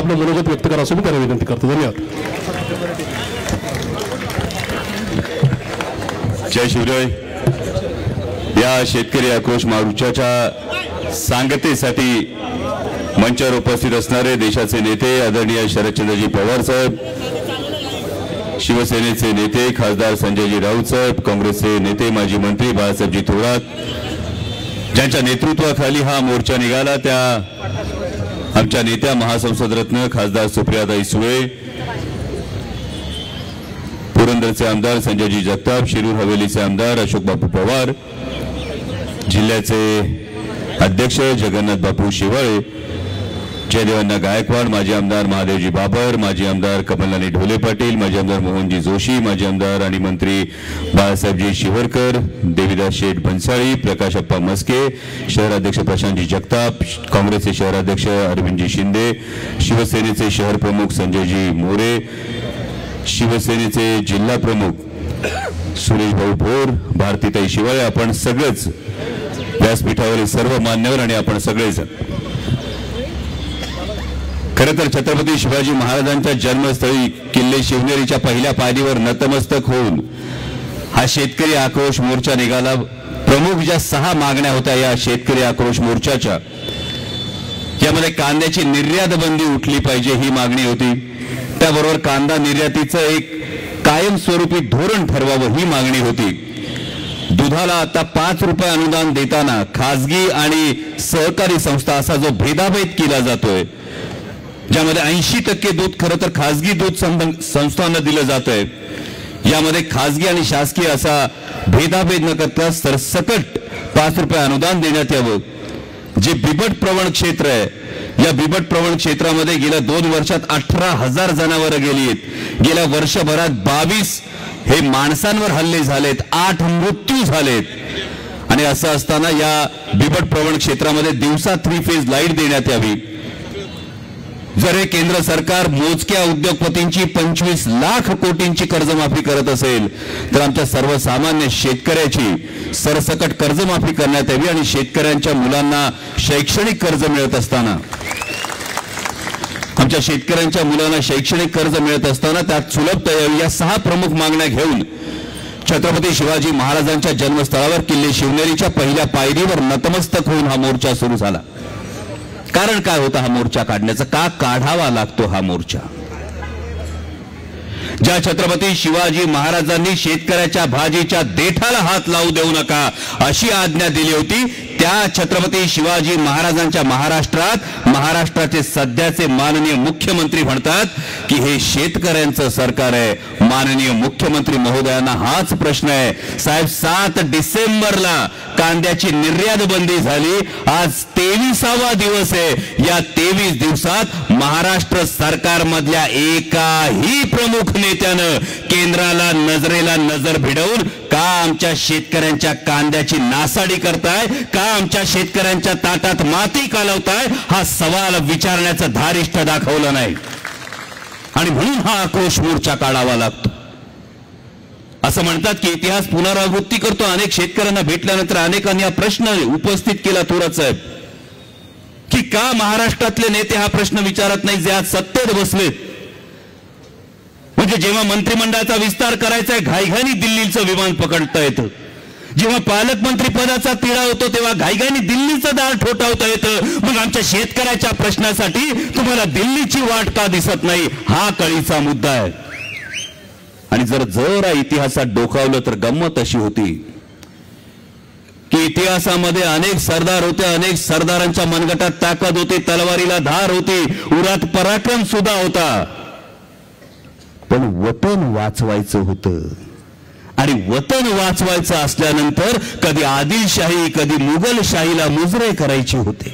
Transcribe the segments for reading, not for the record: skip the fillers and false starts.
आपलं मनोगत व्यक्त करा असं मी त्यांना विनंती करतो. धन्यवाद. जय शिवराय. या शेतकरी आक्रोश मोर्चाच्या सांगतेसाठी मंचावर उपस्थित असणारे देशाचे नेते आदरणीय शरदचंद्रजी पवार साहेब, शिवसेनेचे नेते खासदार संजयजी राऊत साहेब, काँग्रेसचे नेते माजी मंत्री बाळासाहेबजी थोरात, ज्यांच्या नेतृत्वाखाली हा मोर्चा निघाला त्या आमच्या नेत्या महासंसदरत्न खासदार सुप्रियाताई सुळे, पुरंदरचे आमदार संजयजी जगताप, शिरूर हवेलीचे आमदार अशोक बापू पवार, जिल्ह्याचे अध्यक्ष जगन्नाथ बापू शिवाळे, जयदेवांना गायकवाड, माजी आमदार महादेवजी बाबर, माजी आमदार कमलनानी ढोले पाटील, माजी आमदार मोहनजी जोशी, माजी आमदार आणि मंत्री बाळासाहेबजी शिवरकर, देवीदास शेठ भन्साळी, प्रकाशप्पा मस्के, शहराध्यक्ष प्रशांतजी जगताप, काँग्रेसचे शहराध्यक्ष अरविंदजी शिंदे, शिवसेनेचे शहर प्रमुख संजयजी मोरे, शिवसेनेचे जिल्हा प्रमुख सुरेश भाऊ भोर, भारतीताई शिवाळे, आपण सगळेच व्यासपीठावरील सर्व मान्यवर आणि आपण सगळेजण खरं तर छत्रपती शिवाजी महाराजांच्या जन्मस्थळी किल्ले शिवनेरीच्या पहिल्या पायरीवर नतमस्तक होऊन हा शेतकरी आक्रोश मोर्चा निघाला. प्रमुख ज्या 6 मागण्या होत्या या शेतकरी आक्रोश मोर्चाच्या, यामध्ये कांद्याची निर्यात बंदी उठली पाहिजे ही मागणी होती. त्याबरोबर कांदा निर्यातीचं एक कायमस्वरूपी धोरण ठरवावं ही मागणी होती. दुधाला आता 5 रुपये अनुदान देताना खासगी आणि सहकारी संस्था असा जो भेदाभेद केला जातोय, ज्यामध्ये 80% दूध खरं तर खासगी दूध संस्थांना दिलं जातंय, यामध्ये खासगी आणि शासकीय असा भेदाभेद न करता सरसकट 5 रुपये अनुदान देण्यात यावं. जे बिबट प्रवण क्षेत्र आहे, या बिबट प्रवण क्षेत्रामध्ये गेल्या 2 वर्षात 18,000 जनावरं गेली आहेत. गेल्या वर्षभरात 22 हे माणसांवर हल्ले झालेत, 8 मृत्यू झालेत. आणि असं असताना या बिबट प्रवण क्षेत्रामध्ये दिवसा 3 फेज लाईट देण्यात यावी. जर हे केंद्र सरकार मोजक्या उद्योगपतींची 25 लाख कोटींची कर्जमाफी करत असेल तर आमच्या सर्वसामान्य शेतकऱ्याची सरसकट कर्जमाफी करण्यात यावी. आणि शेतकऱ्यांच्या मुलांना शैक्षणिक कर्ज मिळत असताना, आमच्या शेतकऱ्यांच्या मुलांना शैक्षणिक कर्ज मिळत असताना त्यात सुलभता यावी. या 6 प्रमुख मागण्या घेऊन छत्रपती शिवाजी महाराजांच्या जन्मस्थळावर किल्ले शिवनेरीच्या पहिल्या पायरीवर नतमस्तक होऊन हा मोर्चा सुरू झाला. कारण काय होता हा मोर्चा काढण्याचा, का काढावा लागतो हा मोर्चा? ज्या छत्रपती शिवाजी महाराजांनी शेतकऱ्याच्या भाजीच्या देठाला हात लावू देऊ नका अशी आज्ञा दिली होती, त्या छत्रपती शिवाजी महाराजांच्या महाराष्ट्राचे सध्याचे माननीय मुख्यमंत्री म्हणतात की हे शेतकऱ्यांचं सरकार आहे. माननीय मुख्यमंत्री महोदयांना हाच प्रश्न आहे. साहेब, 7 डिसेंबरला कांद्याची निर्यात बंदी झाली, आज 23वा दिवस आहे. या 23 दिवसात महाराष्ट्र सरकारमधल्या एकाही प्रमुख नेत्यानं केंद्राला नजरेला नजर भिडवून का आमच्या शेतकऱ्यांच्या कांद्याची नासाडी करताय, का आमच्या शेतकऱ्यांच्या ताटात माती कालवताय हा सवाल विचारण्याचं धारिष्ठ दाखवलं नाही. आणि म्हणून हा आक्रोश मोर्चा काढावा लागतो. असं म्हणतात की इतिहास पुनरावृत्ती करतो. अनेक शेतकऱ्यांना भेटल्यानंतर अनेकांनी हा प्रश्न उपस्थित केला थोरात साहेब, की का महाराष्ट्रातले नेते हा प्रश्न विचारत नाही जे आज सत्तेत बसलेत. म्हणजे जेव्हा मंत्रिमंडळाचा विस्तार करायचा आहे घाईघाईने दिल्लीचं विमान पकडता येतं, जेव्हा पालकमंत्री पदाचा तिढा होतो तेव्हा घाईघाईने दिल्लीचं दार ठोठावता येतं. मग आमच्या शेतकऱ्याच्या प्रश्नासाठी तुम्हाला दिल्लीची वाट का दिसत नाही, हा कळीचा मुद्दा आहे. आणि जरा इतिहासात डोकावलं तर गंमत अशी होती की इतिहासामध्ये अनेक सरदार होते, अनेक सरदारांच्या मनगटात ताकद होती, तलवारीला धार होती, उरात पराक्रम सुद्धा होता, पण वतन वाचवायचं होतं. आणि वतन वाचवायचं असल्यानंतर कधी आदिलशाही कधी मुघलशाहीला मुजरे करायचे होते.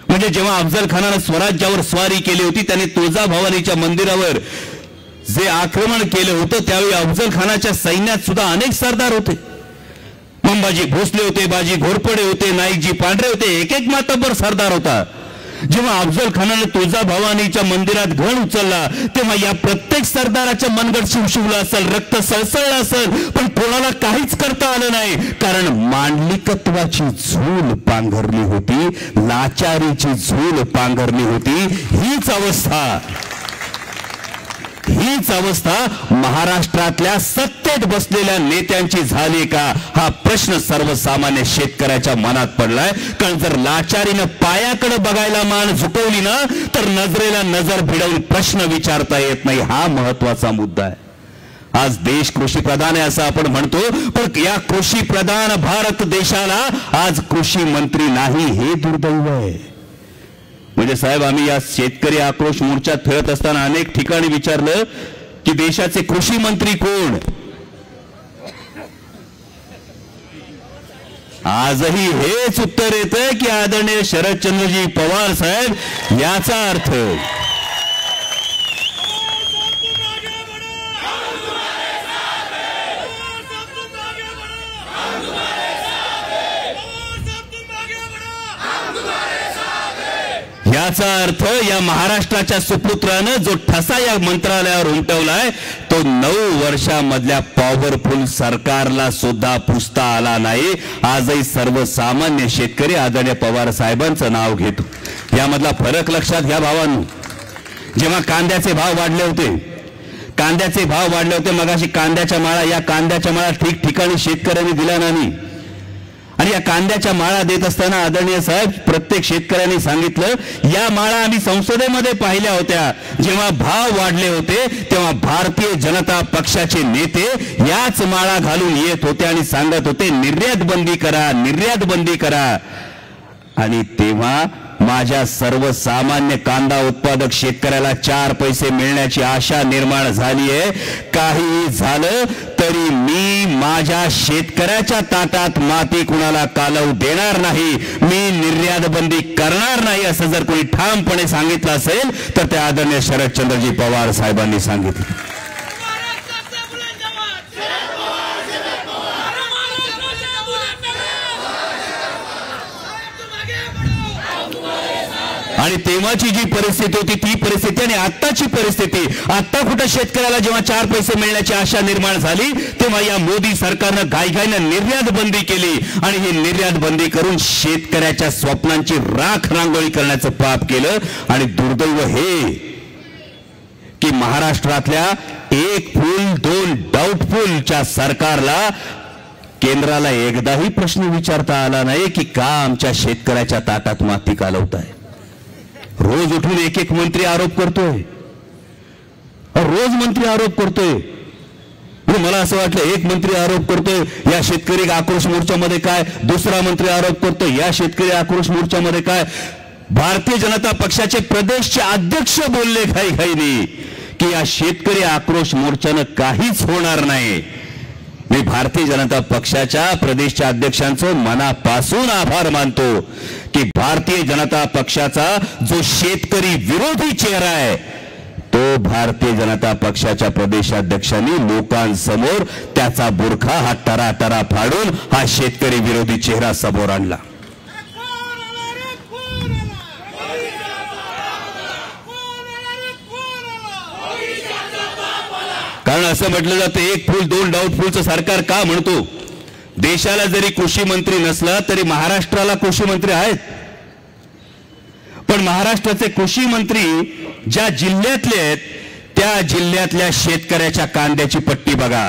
म्हणजे जेव्हा अफजल खानाने स्वराज्यावर स्वारी केली होती, त्याने तुळजाभवानीच्या मंदिरावर जे आक्रमण केलं होतं त्यावेळी अफजल खानाच्या सैन्यात सुद्धा अनेक सरदार होते. मंबाजी भोसले होते, बाजी घोरपडे होते, नाईकजी पांढरे होते, एक मातब्बर सरदार होता. जेव्हा अफजल खानाने तुळजाभवानीच्या मंदिरात घण उचलला तेव्हा या प्रत्येक सरदाराच्या मनगट शिवशिवलं असेल, रक्त सळसळलं असेल, पण कोणाला काहीच करता आलं नाही, कारण मांडलिकत्वाची झूल पांघरली होती, लाचारीची झूल पांघरली होती. हीच अवस्था महाराष्ट्रातल्या सत्तेत बसलेल्या नेत्यांची झाली का, हा प्रश्न सर्वसामान्य शेतकऱ्याच्या मनात पडलाय. कारण जर लाचारीनं पायाकडे बघायला मान झुकवली ना तर नजरेला नजर भिडवून प्रश्न विचारता येत नाही. हा महत्वाचा मुद्दा आहे. आज देश कृषी प्रधान आहे असं आपण म्हणतो, पण या कृषी प्रधान भारत देशाला आज कृषी मंत्री नाही, हे दुर्दैव आहे. म्हणजे साहेब, आम्ही या शेतकरी आक्रोश मोर्चात फिरत असताना अनेक ठिकाणी विचारलं की देशाचे कृषी मंत्री कोण. आजही हेच उत्तर येतं की आदरणीय शरदचंद्रजी पवार साहेब. याचा अर्थ या महाराष्ट्राच्या सुपुत्रानं जो ठसा या मंत्रालयावर उमटवलाय तो 9 वर्षामधल्या पॉवरफुल सरकारला सुद्धा पुसता आला नाही. आजही सर्वसामान्य शेतकरी आदरणीय पवार साहेबांचं नाव घेतो. यामधला फरक लक्षात घ्या भावांनो. जेव्हा कांद्याचे भाव वाढले होते मगाशी कांद्याच्या माळा ठिकठिकाणी शेतकऱ्यांनी दिल्या नाही. आणि या कांद्याच्या माळा देत असताना आदरणीय साहेब प्रत्येक शेतकऱ्यांनी सांगितलं या माळा आम्ही संसदेमध्ये पाहिल्या होत्या. जेव्हा भाव वाढले होते तेव्हा भारतीय जनता पक्षाचे नेते याच माळा घालून येत होते आणि सांगत होते निर्यात बंदी करा. आणि तेव्हा माझ्या सर्वसामान्य कांदा उत्पादक शेतकऱ्याला 4 पैसे मिळण्याची आशा निर्माण झाली आहे. काही झालं तरी मी माझ्या शेतकऱ्याच्या ताटात माती कुणाला कालवू देणार नाही, मी निर्यात बंदी करणार नाही असं जर कोणी ठामपणे सांगितलं असेल तर ते आदरणीय शरदचंद्रजी पवार साहेबांनी सांगितलं. आणि तेव्हाची जी परिस्थिती होती ती परिस्थिती आणि आत्ताची परिस्थिती, आत्ता कुठं शेतकऱ्याला जेव्हा 4 पैसे मिळण्याची आशा निर्माण झाली तेव्हा या मोदी सरकारनं घाईघाईनं निर्यात बंदी केली आणि ही निर्यात बंदी करून शेतकऱ्याच्या स्वप्नांची राख रांगोळी करण्याचं पाप केलं. आणि दुर्दैव हे की महाराष्ट्रातल्या 1 फूल 2 डाऊटफुलच्या सरकारला केंद्राला एकदाही प्रश्न विचारता आला नाही की का आमच्या शेतकऱ्याच्या ताटात माती कालवताय. रोज उठून एक मंत्री आरोप करतोय. मला असं वाटलं एक मंत्री आरोप करतोय या शेतकरी आक्रोश मोर्चामध्ये काय, दुसरा मंत्री आरोप करतोय या शेतकरी आक्रोश मोर्चामध्ये काय. भारतीय जनता पक्षाचे प्रदेशचे अध्यक्ष बोलले घाईघाईने की या शेतकरी आक्रोश मोर्चानं काहीच होणार नाही. मी भारतीय जनता पक्षाच्या प्रदेशच्या अध्यक्षांचं मनापासून आभार मानतो की भारतीय जनता पक्षाचा जो शेतकरी विरोधी चेहरा आहे तो भारतीय जनता पक्षाच्या प्रदेशाध्यक्षांनी लोकांसमोर त्याचा बुरखा हा टराटरा फाडून हा शेतकरी विरोधी चेहरा समोर आणला. कारण असं म्हटलं जातं 1 फूल 2 डाऊटफुलचं सरकार का म्हणतो. देशाला जरी कृषी मंत्री नसला तरी महाराष्ट्राला कृषी मंत्री आहेत. पण महाराष्ट्राचे कृषी मंत्री ज्या जिल्ह्यातले आहेत त्या जिल्ह्यातल्या शेतकऱ्याच्या कांद्याची पट्टी बघा.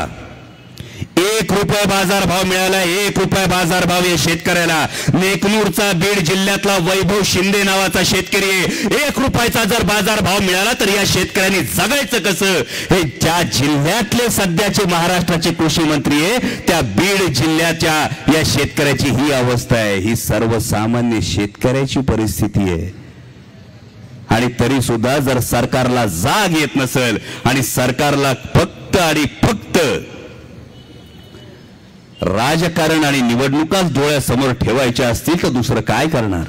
1 रुपया बाजारभाव मिळाला, 1 रुपया बाजारभाव या शेतकऱ्याला. नेकनूरचा बीड जिल्ह्यातला वैभव शिंदे नावाचा शेतकरी आहे. 1 रुपयाचा जर बाजारभाव मिळाला तर या शेतकऱ्यांनी जगायचं कसं. हे ज्या जिल्ह्यातले सध्याचे महाराष्ट्राचे कृषी मंत्री आहे त्या बीड जिल्ह्याच्या या शेतकऱ्याची ही अवस्था आहे. ही सर्वसामान्य शेतकऱ्याची परिस्थिती आहे. आणि तरी सुद्धा जर सरकारला जाग येत नसेल आणि सरकारला फक्त आणि फक्त राजकारण आणि निवडणुकाच डोळ्यासमोर ठेवायच्या असतील तर दुसरं काय करणार.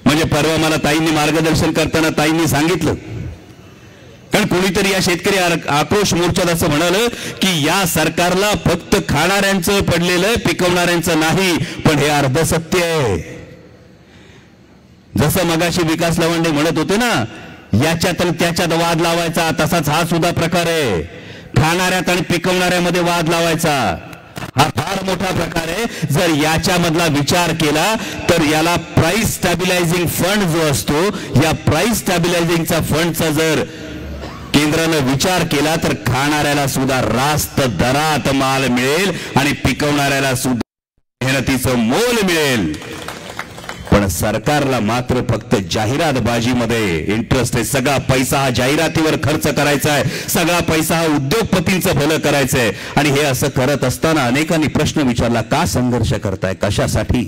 म्हणजे परवा मला ताईंनी मार्गदर्शन करताना ताईंनी सांगितलं, कारण कोणीतरी या शेतकरी आक्रोश मोर्चात असं म्हणालं की या सरकारला फक्त खाणाऱ्यांचं पडलेलं पिकवणाऱ्यांचं नाही. पण हे अर्धसत्य आहे. जसं मगाशी विकास लवंडे म्हणत होते ना, याच्यात आणि त्याच्यात वाद लावायचा, तसाच हा सुद्धा प्रकार आहे. खाणाऱ्यात आणि पिकवणाऱ्यामध्ये वाद लावायचा हा फार मोठा प्रकार आहे. जर याच्यामधला विचार केला तर याला प्राइस स्टॅबिलायझिंग फंड जो असतो, या प्राइस स्टॅबिलायझिंगचा फंडचा जर केंद्रानं विचार केला तर खाणाऱ्याला सुद्धा रास्त दरात माल मिळेल आणि पिकवणाऱ्याला सुद्धा मेहनतीचं मोल मिळेल. पण सरकारला मात्र फक्त जाहिरातबाजीमध्ये इंटरेस्ट आहे. सगळा पैसा हा जाहिरातीवर खर्च करायचा आहे, सगळा पैसा हा उद्योगपतींचं भलं करायचं आहे. आणि हे असं करत असताना अनेकांनी प्रश्न विचारला, का संघर्ष करताय, कशासाठी?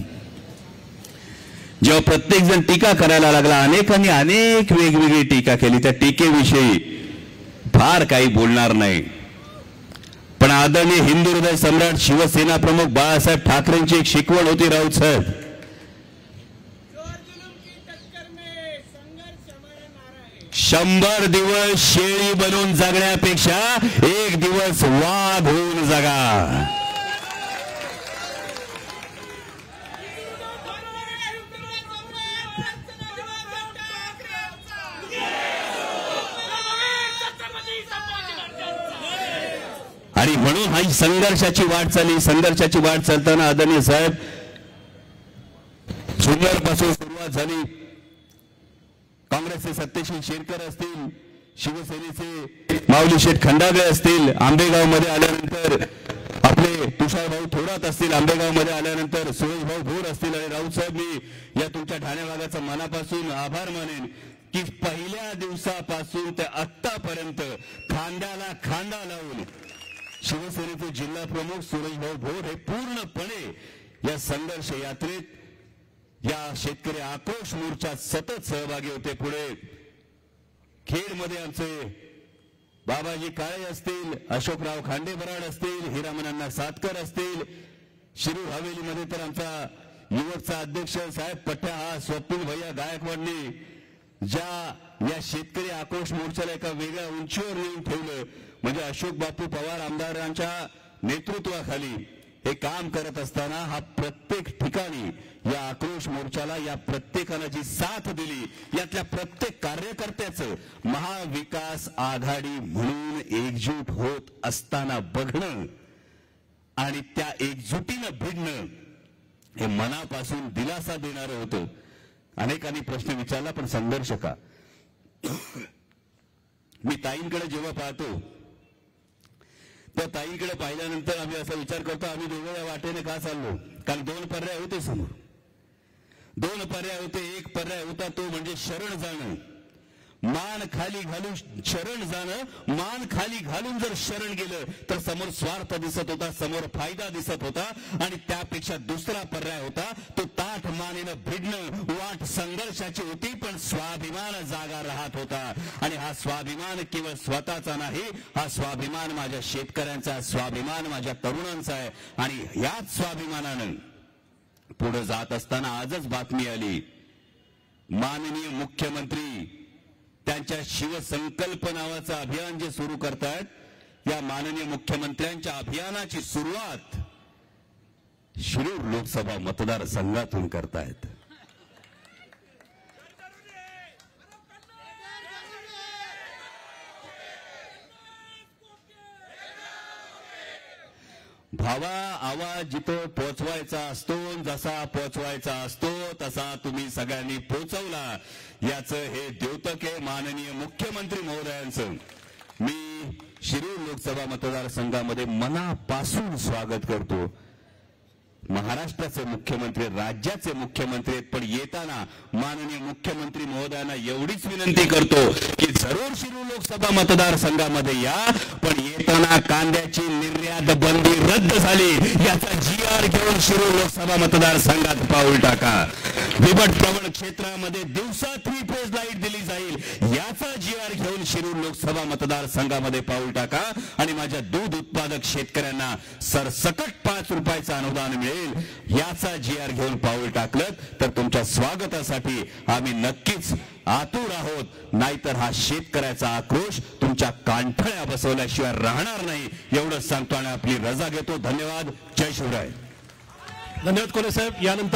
जेव्हा प्रत्येक जण टीका करायला लागला, अनेकांनी अनेक वेगवेगळी टीका केली. त्या टीकेविषयी फार काही बोलणार नाही, पण आदरणीय हिंदू हृदय सम्राट शिवसेना प्रमुख बाळासाहेब ठाकरेंची एक शिकवण होती. राऊत साहेब, 100 दिवस शेळी बनून जगण्यापेक्षा 1 दिवस वाघ होऊन जगा. आणि म्हणून ही संघर्षाची वाट चालताना आदरणीय साहेब, जुन्नर पासून सुरुवात झाली. काँग्रेसचे सत्यशील शेरकर असतील, शिवसेनेचे माऊली शेठ खंडागळे असतील, आंबेगाव मध्ये आल्यानंतर आपले तुषार भाऊ थोरात असतील, आंबेगाव मध्ये आल्यानंतर सुरेश भाऊ भोर असतील. आणि राऊत साहेब, मी या तुमच्या ठाणे भागाचा मनापासून आभार मानेन की पहिल्या दिवसापासून ते आत्तापर्यंत खांद्याला खांदा लावून शिवसेनेचे जिल्हा प्रमुख सुरेश भाऊ भोर हे पूर्णपणे या संघर्ष यात्रेत, या शेतकरी आक्रोश मोर्चात सतत सहभागी होते. पुढे खेडमध्ये आमचे बाबाजी काळे असतील, अशोकराव खांडे बराड असतील, हिरामनअण्णा सातकर असतील, शिरूर हवेलीमध्ये तर आमचा युवकचा अध्यक्ष साहेब पठ्ठा हा स्वप्नील भैया गायकवाडने ज्या या शेतकरी आक्रोश मोर्चाला एका वेगळ्या उंचीवर नेऊन ठेवलं, म्हणजे अशोक बापू पवार आमदारांच्या नेतृत्वाखाली हे काम करत असताना हा प्रत्येक ठिकाणी या आक्रोश मोर्चाला या प्रत्येकानं जी साथ दिली, यातल्या प्रत्येक कार्यकर्त्याचं महाविकास आघाडी म्हणून एकजूट होत असताना बघणं आणि त्या एकजुटीनं भिडणं हे मनापासून दिलासा देणारं होतं. अनेकांनी प्रश्न विचारला, पण संघर्ष का? मी ताईंकडे जेव्हा पाहतो, त्या ताईंकडे पाहिल्यानंतर आम्ही असा विचार करतो, आम्ही दोघं या वाटेने का चाललो? कारण 2 पर्याय होते समोर, 2 पर्याय होते. एक पर्याय होता तो म्हणजे शरण जाणं, मान खाली घालून शरण जाणं. मान खाली घालून जर शरण गेलं तर समोर स्वार्थ दिसत होता, समोर फायदा दिसत होता. आणि त्यापेक्षा दुसरा पर्याय होता तो ताठ मानेनं भिडणं. वाट संघर्षाची होती, पण स्वाभिमान जागा राहत होता. आणि हा स्वाभिमान केवळ स्वतःचा नाही, हा स्वाभिमान माझ्या शेतकऱ्यांचा, स्वाभिमान माझ्या तरुणांचा आहे. आणि याच स्वाभिमानानं पुढे जात असताना आजच बातमी आली, माननीय मुख्यमंत्री त्यांच्या शिवसंकल्प नावाचं अभियान जे सुरू करतायत, या माननीय मुख्यमंत्र्यांच्या अभियानाची सुरुवात शिरूर लोकसभा मतदारसंघातून करतायत. भावा, आवाज जिथं पोचवायचा असतो, जसा पोचवायचा असतो तसा तुम्ही सगळ्यांनी पोचवला, याचं हे द्योतक आहे माननीय मुख्यमंत्री महोदयांचं. मी शिरूर लोकसभा मतदारसंघामध्ये मनापासून स्वागत करतो. महाराष्ट्राचे मुख्यमंत्री, राज्याचे मुख्यमंत्री आहेत, पण येताना माननीय मुख्यमंत्री महोदयांना एवढीच विनंती करतो की जरूर शिरूर लोकसभा मतदारसंघामध्ये या, पण येताना कांद्याची निर्यात बंदी रद्द झाली याचा GR घेऊन शिरूर लोकसभा मतदारसंघात पाऊल टाका. बिबट प्रवण क्षेत्रामध्ये दिवसा 3 फेज लाईट दिली जाईल याचा GR घेऊन शिरूर लोकसभा मतदारसंघामध्ये पाऊल टाका. आणि माझ्या दूध उत्पादक शेतकऱ्यांना सरसकट 5 रुपयाचं अनुदान मिळेल याचा GR घेऊन पाऊल टाकलं तर तुमच्या स्वागतासाठी आम्ही नक्कीच आतुर आहोत. नाहीतर हा शेतकऱ्याचा आक्रोश तुमच्या कांठळ्या बसवल्याशिवाय राहणार नाही, एवढंच सांगतो आणि आपली रजा घेतो. धन्यवाद. जय शिवराय. धन्यवाद कोले साहेब. यानंतर